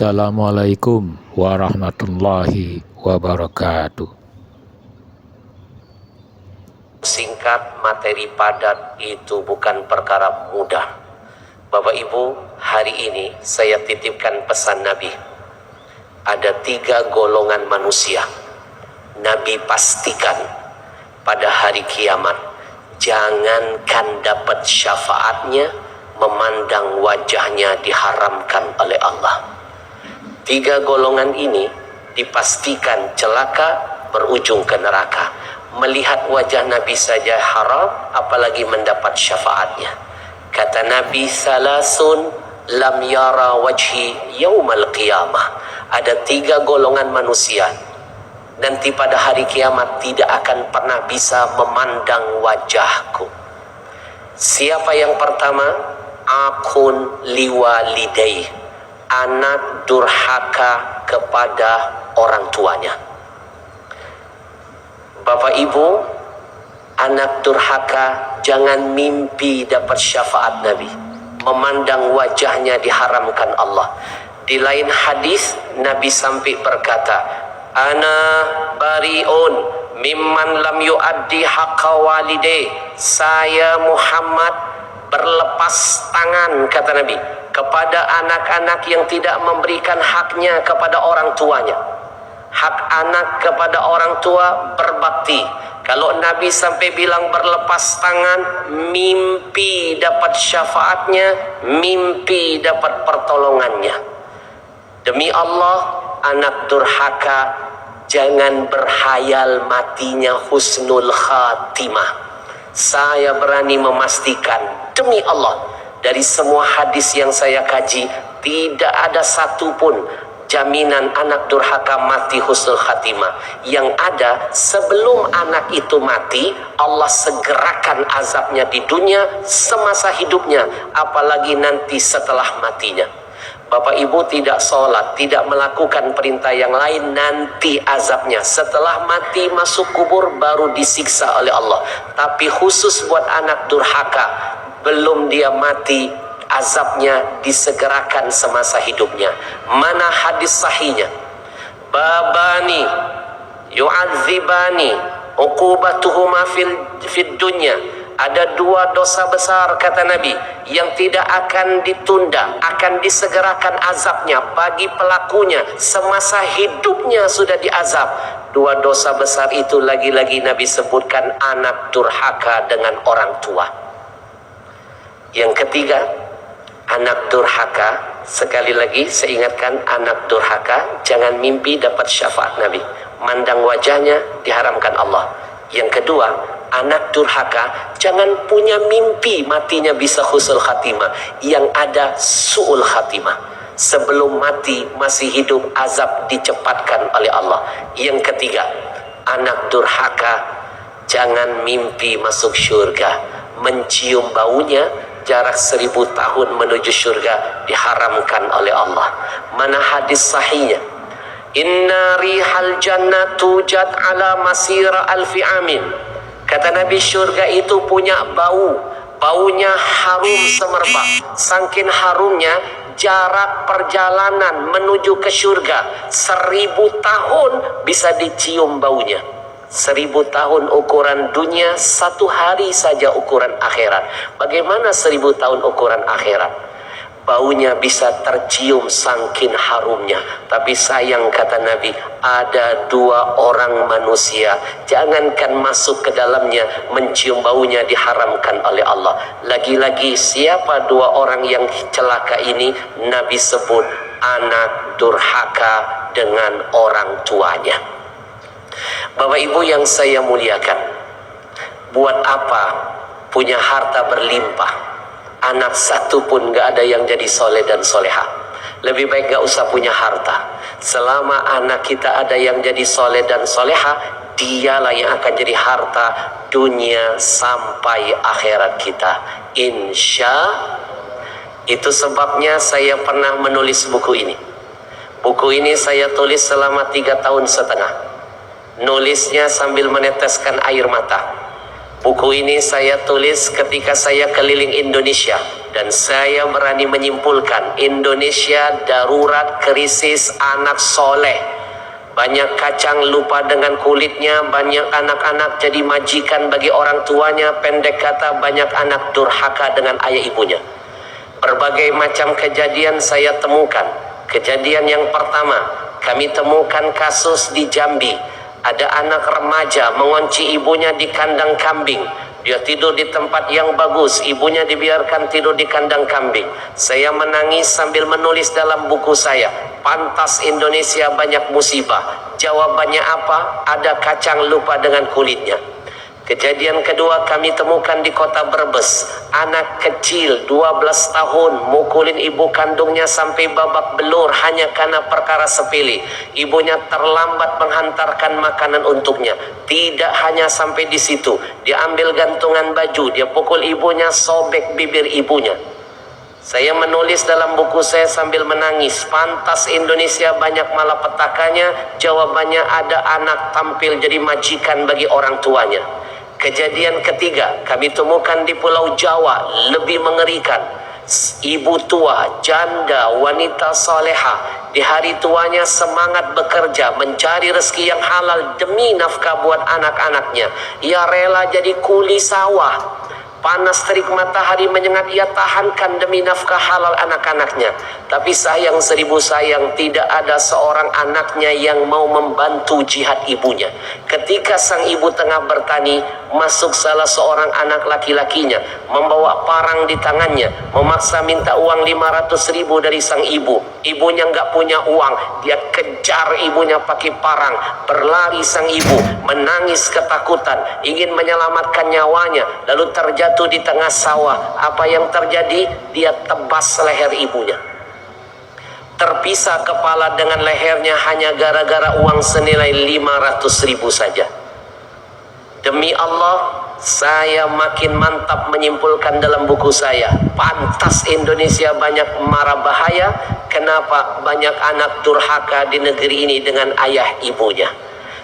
Assalamualaikum warahmatullahi wabarakatuh. Singkat, materi padat itu bukan perkara mudah. Bapak Ibu, hari ini saya titipkan pesan Nabi. Ada 3 golongan manusia. Nabi pastikan pada hari kiamat, jangankan dapat syafaatnya, memandang wajahnya diharamkan oleh Allah. 3 golongan ini dipastikan celaka, berujung ke neraka. Melihat wajah Nabi saja haram, apalagi mendapat syafaatnya. Kata Nabi, salasun lam yara wajhi yaumal qiyamah. Ada 3 golongan manusia, nanti pada hari kiamat tidak akan pernah bisa memandang wajahku. Siapa yang pertama? Akun liwalidayh, anak durhaka kepada orang tuanya. Bapak Ibu, anak durhaka jangan mimpi dapat syafaat Nabi. Memandang wajahnya diharamkan Allah. Di lain hadis Nabi sampai berkata, ana bariun mimman lam yuaddi haqqa walidayh. Saya Muhammad berlepas tangan, kata Nabi, kepada anak-anak yang tidak memberikan haknya kepada orang tuanya. Hak anak kepada orang tua berbakti. Kalau Nabi sampai bilang berlepas tangan, mimpi dapat syafaatnya, mimpi dapat pertolongannya. Demi Allah, anak durhaka jangan berhayal matinya husnul khatimah. Saya berani memastikan, demi Allah, dari semua hadis yang saya kaji, tidak ada satupun jaminan anak durhaka mati husnul khatimah. Yang ada, sebelum anak itu mati, Allah segerakan azabnya di dunia semasa hidupnya, apalagi nanti setelah matinya. Bapak Ibu tidak sholat, tidak melakukan perintah yang lain, nanti azabnya setelah mati masuk kubur baru disiksa oleh Allah. Tapi khusus buat anak durhaka, belum dia mati, azabnya disegerakan semasa hidupnya. Mana hadis sahihnya? Babani yu'adzibani uqubatuhuma fid dunya. Ada 2 dosa besar, kata Nabi, yang tidak akan ditunda, akan disegerakan azabnya bagi pelakunya semasa hidupnya sudah diazab. 2 dosa besar itu lagi-lagi Nabi sebutkan, anak durhaka dengan orang tua. Yang ketiga, anak durhaka, sekali lagi saya ingatkan, anak durhaka jangan mimpi dapat syafaat Nabi. Mandang wajahnya diharamkan Allah. Yang kedua, anak durhaka jangan punya mimpi matinya bisa husnul khatimah. Yang ada su'ul khatimah. Sebelum mati masih hidup, azab dicepatkan oleh Allah. Yang ketiga, anak durhaka jangan mimpi masuk syurga. Mencium baunya, jarak 1000 tahun menuju syurga diharamkan oleh Allah. Mana hadis sahihnya? Inna rihal jannah tujad ala masira alfi amin. Kata Nabi, syurga itu punya bau. Baunya harum semerbak. Saking harumnya, jarak perjalanan menuju ke syurga 1000 tahun bisa dicium baunya. 1000 tahun ukuran dunia, 1 hari saja ukuran akhirat. Bagaimana 1000 tahun ukuran akhirat? Baunya bisa tercium saking harumnya. Tapi sayang, kata Nabi, ada 2 orang manusia, jangankan masuk ke dalamnya, mencium baunya diharamkan oleh Allah. Lagi-lagi siapa 2 orang yang celaka ini? Nabi sebut anak durhaka dengan orang tuanya. Bapak Ibu yang saya muliakan, buat apa punya harta berlimpah, anak satu pun gak ada yang jadi soleh dan soleha? Lebih baik gak usah punya harta. Selama anak kita ada yang jadi soleh dan soleha, dialah yang akan jadi harta dunia sampai akhirat kita, insya. Itu sebabnya saya pernah menulis buku ini. Buku ini saya tulis selama 3 tahun setengah. Nulisnya sambil meneteskan air mata. Buku ini saya tulis ketika saya keliling Indonesia Dan saya berani menyimpulkan Indonesia darurat krisis anak soleh. Banyak kacang lupa dengan kulitnya, banyak anak-anak jadi majikan bagi orang tuanya, pendek kata banyak anak durhaka dengan ayah ibunya. Berbagai macam kejadian saya temukan. Kejadian yang pertama, kami temukan kasus di Jambi. Ada anak remaja mengunci ibunya di kandang kambing. Dia tidur di tempat yang bagus, ibunya dibiarkan tidur di kandang kambing. Saya menangis sambil menulis dalam buku saya, pantas Indonesia banyak musibah. Jawabannya apa? Ada kacang lupa dengan kulitnya. Kejadian kedua kami temukan di kota Brebes. Anak kecil 12 tahun mukulin ibu kandungnya sampai babak belur hanya karena perkara sepele. Ibunya terlambat menghantarkan makanan untuknya. Tidak hanya sampai di situ, dia ambil gantungan baju, dia pukul ibunya, sobek bibir ibunya. Saya menulis dalam buku saya sambil menangis, pantas Indonesia banyak malapetakannya. Jawabannya ada anak tampil jadi majikan bagi orang tuanya. Kejadian ketiga kami temukan di Pulau Jawa, lebih mengerikan. Ibu tua, janda, wanita soleha, di hari tuanya semangat bekerja mencari rezeki yang halal demi nafkah buat anak-anaknya. Ia rela jadi kuli sawah. Panas terik matahari menyengat, ia tahankan demi nafkah halal anak-anaknya. Tapi sayang seribu sayang, tidak ada seorang anaknya yang mau membantu jihad ibunya. Ketika sang ibu tengah bertani, masuk salah seorang anak laki-lakinya, membawa parang di tangannya, memaksa minta uang 500.000 dari sang ibu. Ibunya nggak punya uang, dia kejar ibunya pakai parang. Berlari sang ibu, menangis ketakutan, ingin menyelamatkan nyawanya, lalu terjatuh di tengah sawah. Apa yang terjadi? Dia tebas leher ibunya. Terpisah kepala dengan lehernya hanya gara-gara uang senilai 500.000 saja. Demi Allah, saya makin mantap menyimpulkan dalam buku saya, pantas Indonesia banyak mara bahaya. Kenapa banyak anak durhaka di negeri ini dengan ayah ibunya?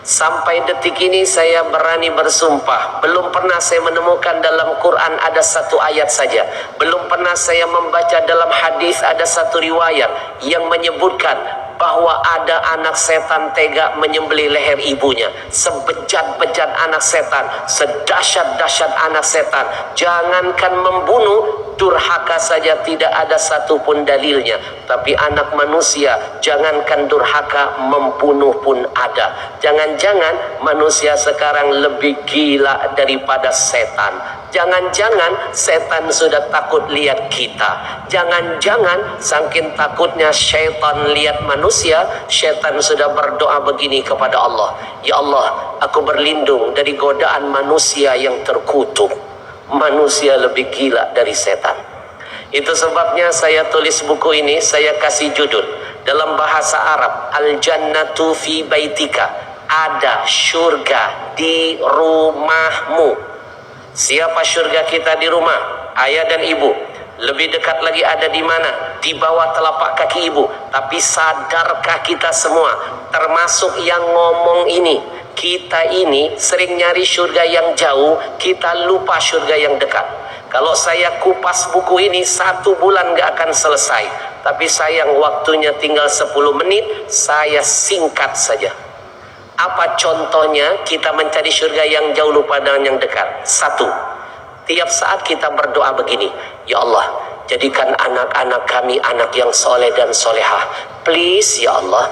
Sampai detik ini saya berani bersumpah, belum pernah saya menemukan dalam Quran ada satu ayat saja, belum pernah saya membaca dalam hadis ada satu riwayat yang menyebutkan bahwa ada anak setan tega menyembelih leher ibunya. Sebejat-bejat anak setan, sedahsyat-dahsyat anak setan, jangankan membunuh, durhaka saja tidak ada satupun dalilnya. Tapi anak manusia, jangankan durhaka, membunuh pun ada. Jangan-jangan manusia sekarang lebih gila daripada setan. Jangan-jangan setan sudah takut lihat kita. Jangan-jangan saking takutnya syaitan lihat manusia, syaitan sudah berdoa begini kepada Allah, ya Allah, aku berlindung dari godaan manusia yang terkutuk. Manusia lebih gila dari setan. Itu sebabnya saya tulis buku ini, saya kasih judul dalam bahasa Arab, Al-Jannatu fi Baitika, ada surga di rumahmu. Siapa surga kita di rumah? Ayah dan ibu. Lebih dekat lagi ada di mana? Di bawah telapak kaki ibu. Tapi sadarkah kita semua, termasuk yang ngomong ini, kita ini sering nyari surga yang jauh, kita lupa surga yang dekat. Kalau saya kupas buku ini 1 bulan gak akan selesai. Tapi sayang waktunya tinggal 10 menit, saya singkat saja. Apa contohnya kita mencari surga yang jauh lupa dengan yang dekat? 1, tiap saat kita berdoa begini, ya Allah, jadikan anak-anak kami anak yang soleh dan solehah. Please ya Allah,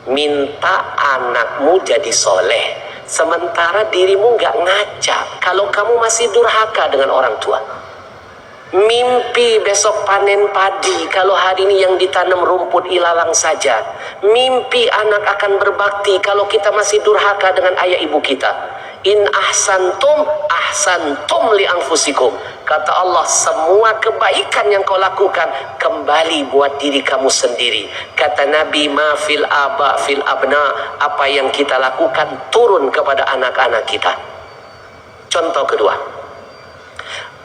minta anakmu jadi soleh, sementara dirimu gak ngaca. Kalau kamu masih durhaka dengan orang tua, mimpi besok panen padi, kalau hari ini yang ditanam rumput ilalang saja. Mimpi anak akan berbakti, kalau kita masih durhaka dengan ayah ibu kita. In ahsantum ahsantum li anfusikum. Kata Allah, semua kebaikan yang kau lakukan kembali buat diri kamu sendiri. Kata Nabi, ma fil aba fil abna, apa yang kita lakukan turun kepada anak-anak kita. Contoh kedua,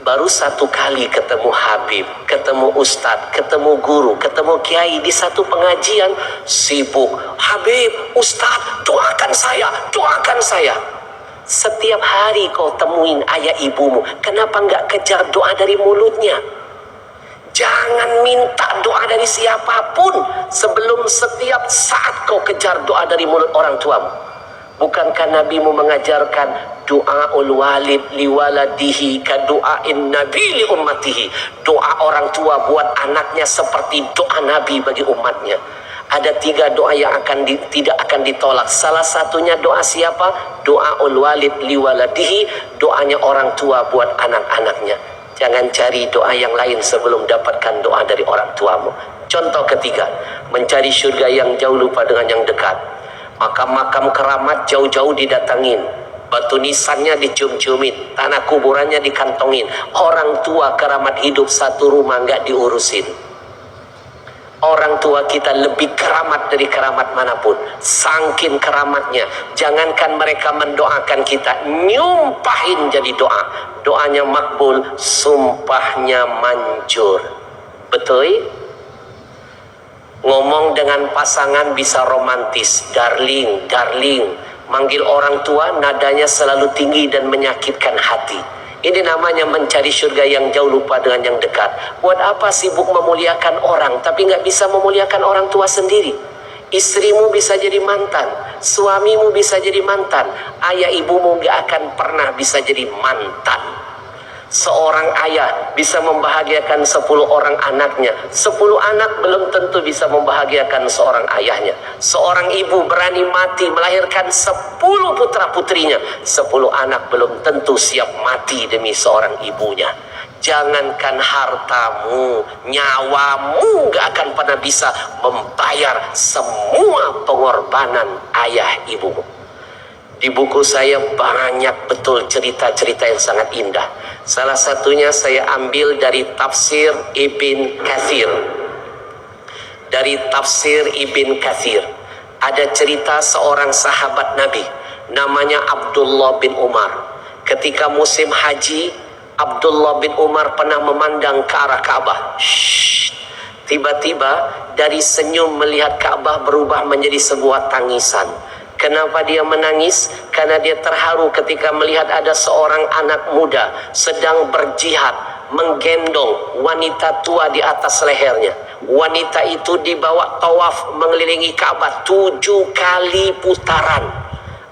baru 1 kali ketemu Habib, ketemu Ustadz, ketemu guru, ketemu kiai di satu pengajian, sibuk. Habib, Ustadz, doakan saya, doakan saya. Setiap hari kau temuin ayah ibumu, kenapa nggak kejar doa dari mulutnya? Jangan minta doa dari siapapun sebelum setiap saat kau kejar doa dari mulut orang tuamu. Bukankah Nabimu mengajarkan doaul walid liwaladihi ka doain nabi li ummatihi? Doa orang tua buat anaknya seperti doa Nabi bagi umatnya. Ada 3 doa yang tidak akan ditolak. Salah satunya doa siapa? Doaul walid liwaladihi, doanya orang tua buat anak-anaknya. Jangan cari doa yang lain sebelum dapatkan doa dari orang tuamu. Contoh ketiga, mencari surga yang jauh lupa dengan yang dekat. Makam-makam keramat jauh-jauh didatangin, batu nisannya dicium-ciumin, tanah kuburannya dikantongin. Orang tua keramat hidup satu rumah nggak diurusin. Orang tua kita lebih keramat dari keramat manapun, saking keramatnya. Jangankan mereka mendoakan kita, nyumpahin jadi doa. Doanya makbul, sumpahnya manjur. Betul? Ngomong dengan pasangan bisa romantis, darling, darling. Manggil orang tua nadanya selalu tinggi dan menyakitkan hati. Ini namanya mencari surga yang jauh lupa dengan yang dekat. Buat apa sibuk memuliakan orang tapi nggak bisa memuliakan orang tua sendiri? Istrimu bisa jadi mantan, suamimu bisa jadi mantan, ayah ibumu nggak akan pernah bisa jadi mantan. Seorang ayah bisa membahagiakan 10 orang anaknya. 10 anak belum tentu bisa membahagiakan seorang ayahnya. Seorang ibu berani mati melahirkan 10 putra putrinya. 10 anak belum tentu siap mati demi seorang ibunya. Jangankan hartamu, nyawamu gak akan pernah bisa membayar semua pengorbanan ayah ibumu. Di buku saya banyak betul cerita-cerita yang sangat indah. Salah satunya saya ambil dari tafsir Ibn Katsir. Dari tafsir Ibn Katsir ada cerita seorang sahabat Nabi namanya Abdullah bin Umar. Ketika musim haji, Abdullah bin Umar pernah memandang ke arah Ka'bah. Tiba-tiba dari senyum melihat Ka'bah berubah menjadi sebuah tangisan. Kenapa dia menangis? Karena dia terharu ketika melihat ada seorang anak muda sedang berjihad menggendong wanita tua di atas lehernya. Wanita itu dibawa tawaf mengelilingi Ka'bah 7 kali putaran.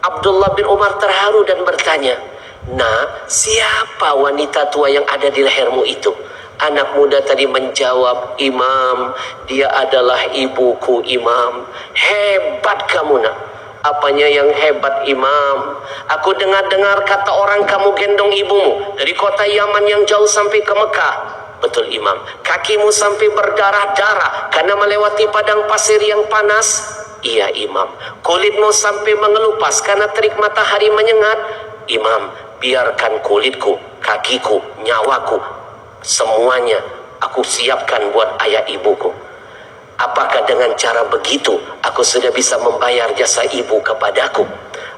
Abdullah bin Umar terharu dan bertanya, "Nak, siapa wanita tua yang ada di lehermu itu?" Anak muda tadi menjawab, "Imam, dia adalah ibuku, Imam." "Hebat kamu, Nak." "Apanya yang hebat, Imam? Aku dengar-dengar kata orang kamu gendong ibumu dari kota Yaman yang jauh sampai ke Mekah." "Betul, Imam." "Kakimu sampai berdarah-darah karena melewati padang pasir yang panas." "Iya, Imam." "Kulitmu sampai mengelupas karena terik matahari menyengat." "Imam, biarkan kulitku, kakiku, nyawaku, semuanya aku siapkan buat ayah ibuku. Apakah dengan cara begitu aku sudah bisa membayar jasa ibu kepadaku?"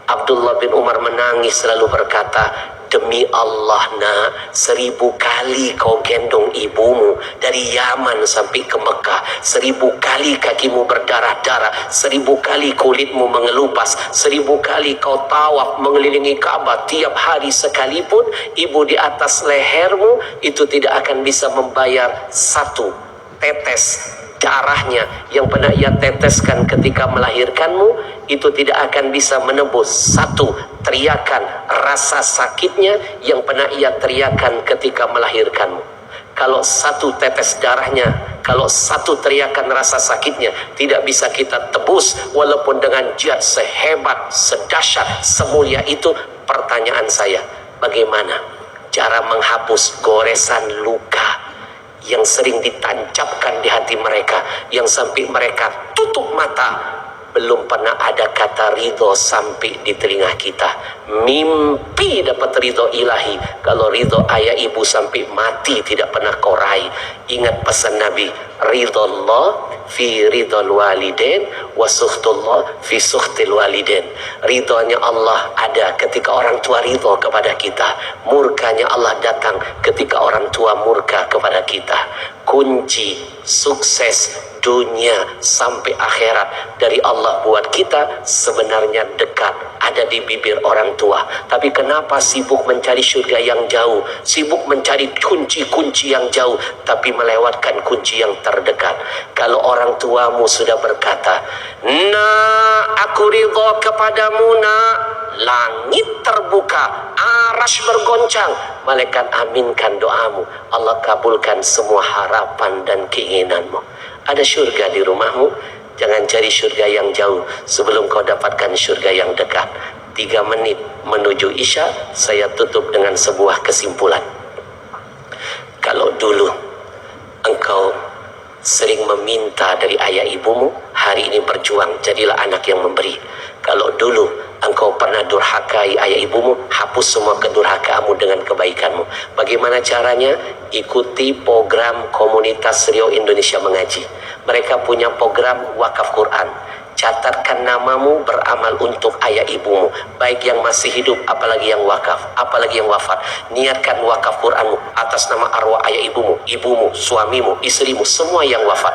Abdullah bin Umar menangis lalu berkata, "Demi Allah, Nak, 1000 kali kau gendong ibumu dari Yaman sampai ke Mekah, 1000 kali kakimu berdarah-darah, 1000 kali kulitmu mengelupas, 1000 kali kau tawaf mengelilingi Ka'bah tiap hari sekalipun ibu di atas lehermu itu tidak akan bisa membayar 1 tetes darahnya yang pernah ia teteskan ketika melahirkanmu, itu tidak akan bisa menebus 1 teriakan rasa sakitnya yang pernah ia teriakan ketika melahirkanmu. Kalau 1 tetes darahnya, kalau 1 teriakan rasa sakitnya tidak bisa kita tebus walaupun dengan jihad sehebat, sedahsyat, semulia itu, pertanyaan saya, bagaimana cara menghapus goresan luka yang sering ditancapkan di hati mereka, yang sampai mereka tutup mata? Belum pernah ada kata ridho sampai di telinga kita. Mimpi dapat ridho ilahi. Kalau ridho ayah ibu sampai mati tidak pernah kau raih. Ingat pesan Nabi, ridho Allah fi ridhol walidain wa sukhtullah fi sukhtil walidain. Ridhonya Allah ada ketika orang tua ridho kepada kita. Murkanya Allah datang ketika orang tua murka kepada kita. Kunci sukses dunia sampai akhirat dari Allah buat kita sebenarnya dekat, ada di bibir orang tua. Tapi kenapa sibuk mencari surga yang jauh, sibuk mencari kunci-kunci yang jauh, tapi melewatkan kunci yang terdekat? Kalau orang tuamu sudah berkata, "Nak, aku ridho kepadamu, nak," langit terbuka, arasy bergoncang, malaikat aminkan doamu, Allah kabulkan semua harapan dan keinginanmu. Ada surga di rumahmu. Jangan cari surga yang jauh sebelum kau dapatkan surga yang dekat. 3 menit menuju Isya, saya tutup dengan sebuah kesimpulan. Kalau dulu engkau sering meminta dari ayah ibumu, hari ini berjuang, jadilah anak yang memberi. Kalau dulu engkau pernah durhakai ayah ibumu, hapus semua kedurhakaanmu dengan kebaikanmu. Bagaimana caranya? Ikuti program komunitas Rio Indonesia Mengaji. Mereka punya program wakaf Quran. Catatkan namamu beramal untuk ayah ibumu, baik yang masih hidup apalagi yang wakaf, apalagi yang wafat. Niatkan wakaf Quranmu atas nama arwah ayah ibumu, ibumu, suamimu, istrimu, semua yang wafat.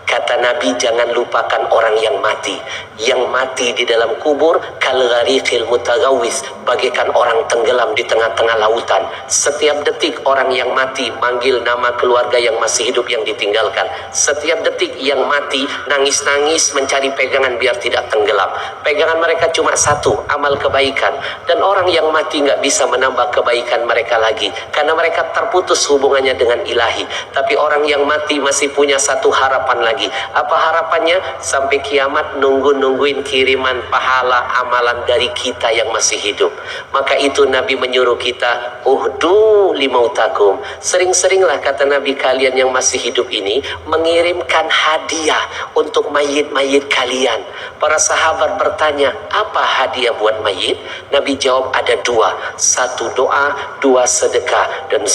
Kata Nabi, jangan lupakan orang yang mati. Yang mati di dalam kubur kalghariqil mutaghawis, bagaikan orang tenggelam di tengah-tengah lautan. Setiap detik orang yang mati manggil nama keluarga yang masih hidup yang ditinggalkan. Setiap detik yang mati nangis-nangis mencari pegangan biar tidak tenggelam. Pegangan mereka cuma satu, amal kebaikan. Dan orang yang mati nggak bisa menambah kebaikan mereka lagi, karena mereka terputus hubungannya dengan ilahi. Tapi orang yang mati masih punya satu harapan lagi. Apa harapannya? Sampai kiamat nungguin kiriman pahala amalan dari kita yang masih hidup. Maka itu Nabi menyuruh kita, uhdu limautakum. Sering-seringlah, kata Nabi, kalian yang masih hidup ini mengirimkan hadiah untuk mayit-mayit kalian. Para sahabat bertanya, apa hadiah buat mayit? Nabi jawab, ada 2. 1 doa, 2 sedekah. Dan